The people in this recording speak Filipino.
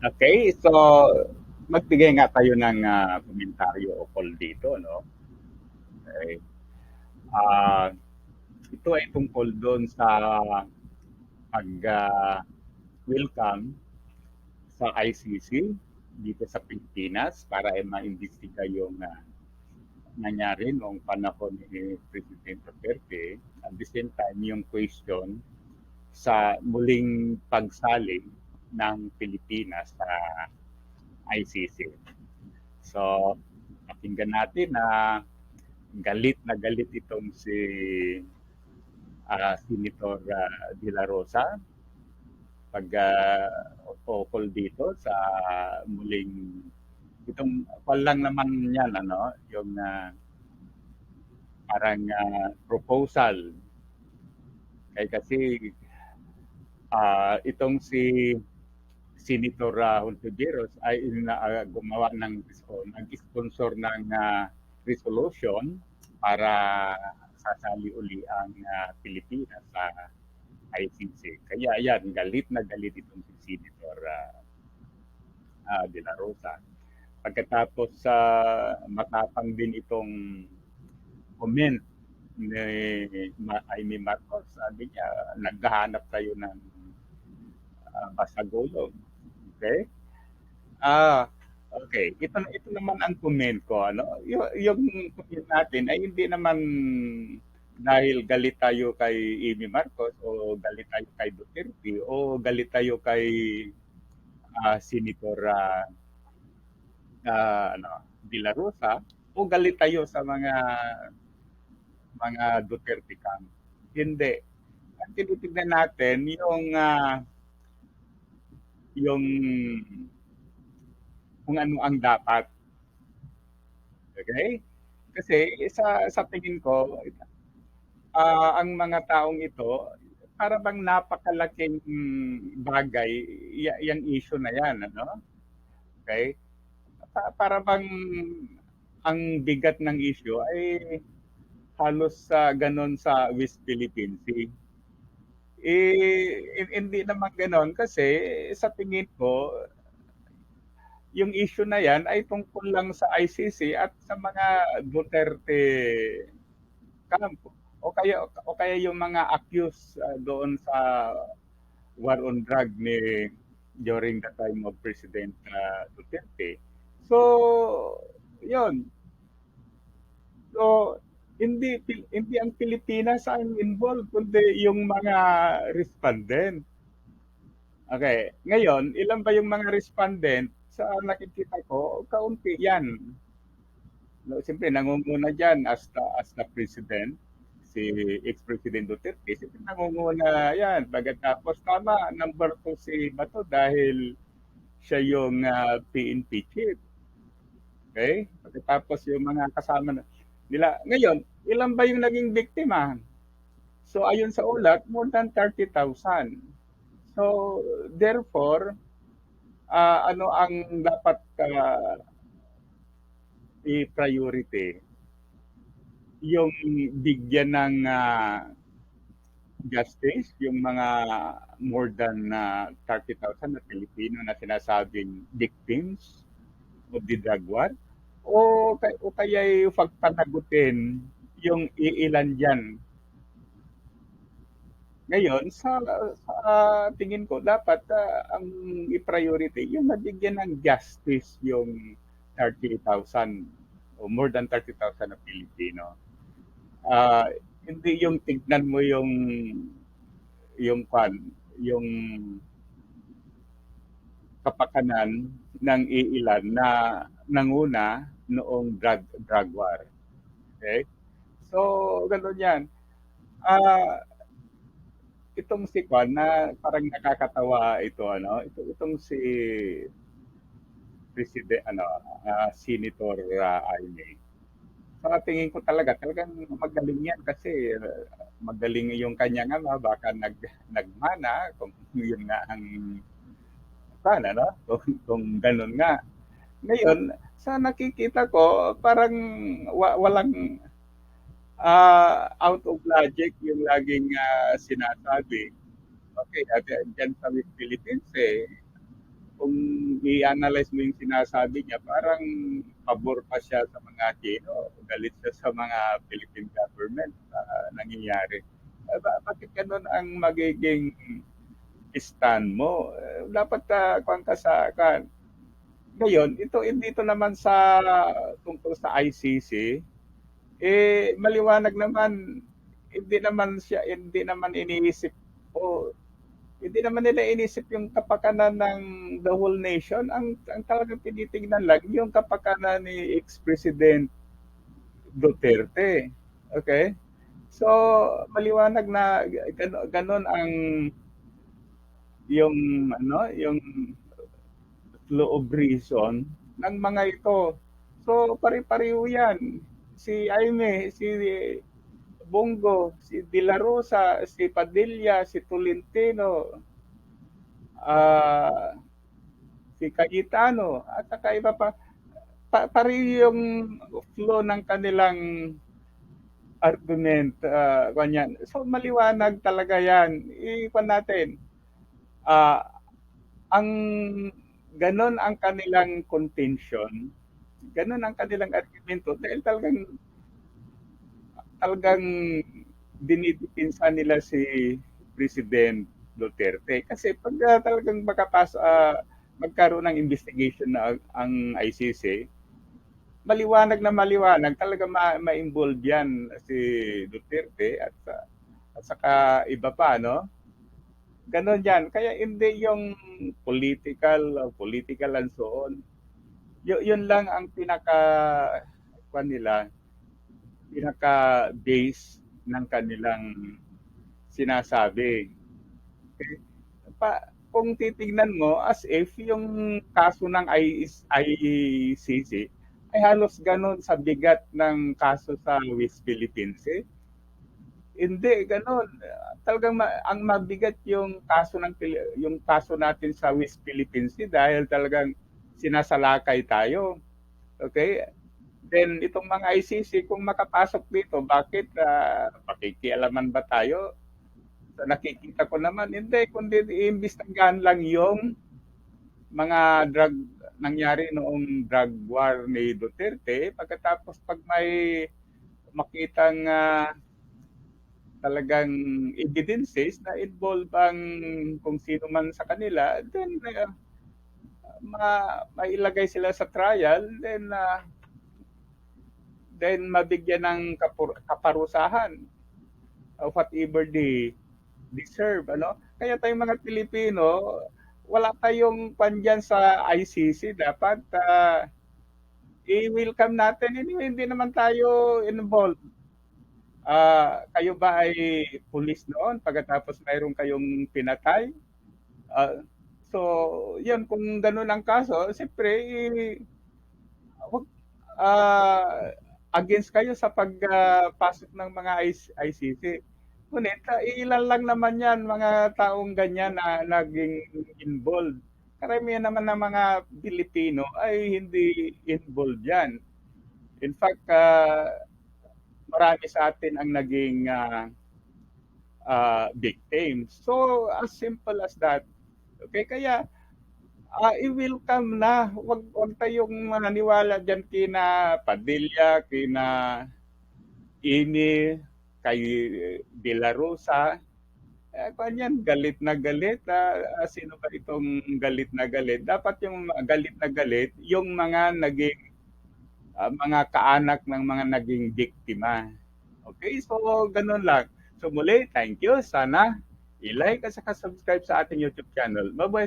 Okay, so magbigay nga tayo ng komentaryo o poll dito, no? Okay. Ah, ito ay tungkol doon sa pag-welcome sa ICC dito sa Pilipinas para ay maimbestiga yung nangyari noong panahon ni President Duterte. At the same time, yung question sa muling pagsaling ng Pilipinas sa ICC. So, pakinggan natin na galit itong si Senator De La Rosa pag ukol dito sa muling itong lang naman yan ano yung parang proposal kay kasi itong si Senator Hontiveros ay gumawa ng nag-sponsor ng resolution para sasali uli ang Pilipinas sa ICC. Kaya yan, galit na galit itong si Senator De La Rosa. Pagkatapos sa matapang din itong comment ni Amy Marcos, sabi niya, naghahanap tayo ng basagulog. Okay? Ah, okay. Ito naman ang comment ko, ano? Yung comment natin ay hindi naman dahil galit tayo kay Amy Marcos o galit tayo kay Duterte o galit tayo kay Senator ano, De La Rosa o galit tayo sa mga Duterte camp. Hindi. Ang tinitignan natin yung kung ano ang dapat. Okay? Kasi sa tingin ko, ang mga taong ito, para bang napakalaking bagay, yung issue na yan, ano? Okay? Para bang ang bigat ng issue ay halos ganon sa West Philippine Sea. Hindi naman ganon kasi sa tingin ko, yung issue na yan ay tungkol lang sa ICC at sa mga Duterte camp o kaya yung mga accused doon sa war on drug ni during the time of President Duterte. So, yun. So, hindi ang Pilipinas ang involved kundi yung mga respondent. Okay. Ngayon, ilan ba yung mga respondent? Sa nakikita ko, kaunti yan. No, siyempre, nangunguna dyan as the president, si ex-president Duterte, siyempre nangunguna yan. Pagkatapos, tama, number 2 si Bato dahil siya yung PNP chief. Okay? Pagkatapos yung mga kasama nila. Ngayon, ilan ba yung naging biktima? So, ayon sa ulat, more than 30,000. So, therefore, ano ang dapat i-priority? Yung bigyan ng justice, yung mga more than 30,000 na Pilipino na sinasabing victims of the drug war, o kaya pagpanagutin yung iilan dyan. Ngayon, sa tingin ko, dapat ang i-priority, yung nabigyan ng justice yung 30,000 o more than 30,000 na Pilipino. Ah, hindi yung tignan mo yung kapakanan ng iilan na nanguna noong drug war. Okay? So, gano'n yan. Ah, itong si Kwan na parang nakakatawa ito itong si President Senator Aimee. Sa tingin ko talagang magaling yan kasi magaling yung kanyang baka nagmana kung yun nga ang sana, no? Kung ganun nga. Ngayon, sa nakikita ko, parang walang Out of logic yung laging sinasabi. Okay, at diyan sa Miss Philippines, kung i-analyze mo yung sinasabi niya, parang pabor pa siya sa mga Chino, galit siya sa mga Philippine government sa nangyayari. Bakit ganun ang magiging stand mo? Dapat kung ka sa kan. Ngayon, dito naman sa tungkol sa ICC, maliwanag naman, hindi naman iniisip o hindi naman nila inisip yung kapakanan ng the whole nation. Ang talagang tinitingnan lang yung kapakanan ni ex-president Duterte. Okay? So, maliwanag na ganon ang yung yung flow of reason ng mga ito. So, pare-pareho yan. Si Aime, si Bongo, si De La Rosa, si Padilla, si Tolentino, ah si Cayetano, at saka iba pa, pareho yung flow ng kanilang argument, ganyan. So maliwanag talaga yan. Iwan natin, ah, ang ganon ang kanilang contention, ganon ang kanilang argumento dahil talagang dinidipinsa nila si President Duterte. Kasi pag talagang magkaroon ng investigation na ang ICC, maliwanag talaga ma-involve yan si Duterte at saka iba pa, no? Ganon yan. Kaya hindi yung political and so on. Yun lang ang kwan nila, pinaka-base ng kanilang sinasabi. Okay? Kung titignan mo, as if yung kaso ng ICC ay halos ganon sa bigat ng kaso sa West Philippines. Hindi, ganon. Talagang ang mabigat yung yung kaso natin sa West Philippines dahil talagang sinasalakay tayo. Okay? Then itong mga ICC, kung makapasok dito, bakit pakikialaman ba tayo? So, nakikita ko naman, hindi, kundi iimbestigahan lang yung mga nangyari noong drug war ni Duterte. Pagkatapos pag may makitang talagang evidences na involve ang kung sino man sa kanila, then mailagay sila sa trial, then mabigyan ng kaparusahan of whatever they deserve, ano? Kaya tayong mga Pilipino, wala tayong pandyan sa ICC. Dapat i-welcome natin. Anyway, hindi naman tayo involved. Kayo ba ay pulis noon pagkatapos mayroon kayong pinatay? Ah, so, yun, kung ganun ang kaso, siyempre, wag, ah, against kayo sa pagpasok ng mga ICC. Ngunit ilan lang naman yan, mga taong ganyan na naging involved. Karamihan naman ng mga Pilipino ay hindi involved yan. In fact, marami sa atin ang naging victims. So, as simple as that. Okay, kaya i-welcome na. Wag tayong mananiwala diyan kina Padilla, kina Ini, kay De La Rosa. Kanyan, galit na galit. Sino ba itong galit na galit? Dapat yung galit na galit, yung mga naging mga kaanak ng mga naging biktima. Okay, so ganun lang. So muli, thank you. Sana i-like at saka subscribe sa ating YouTube channel. Mabuhay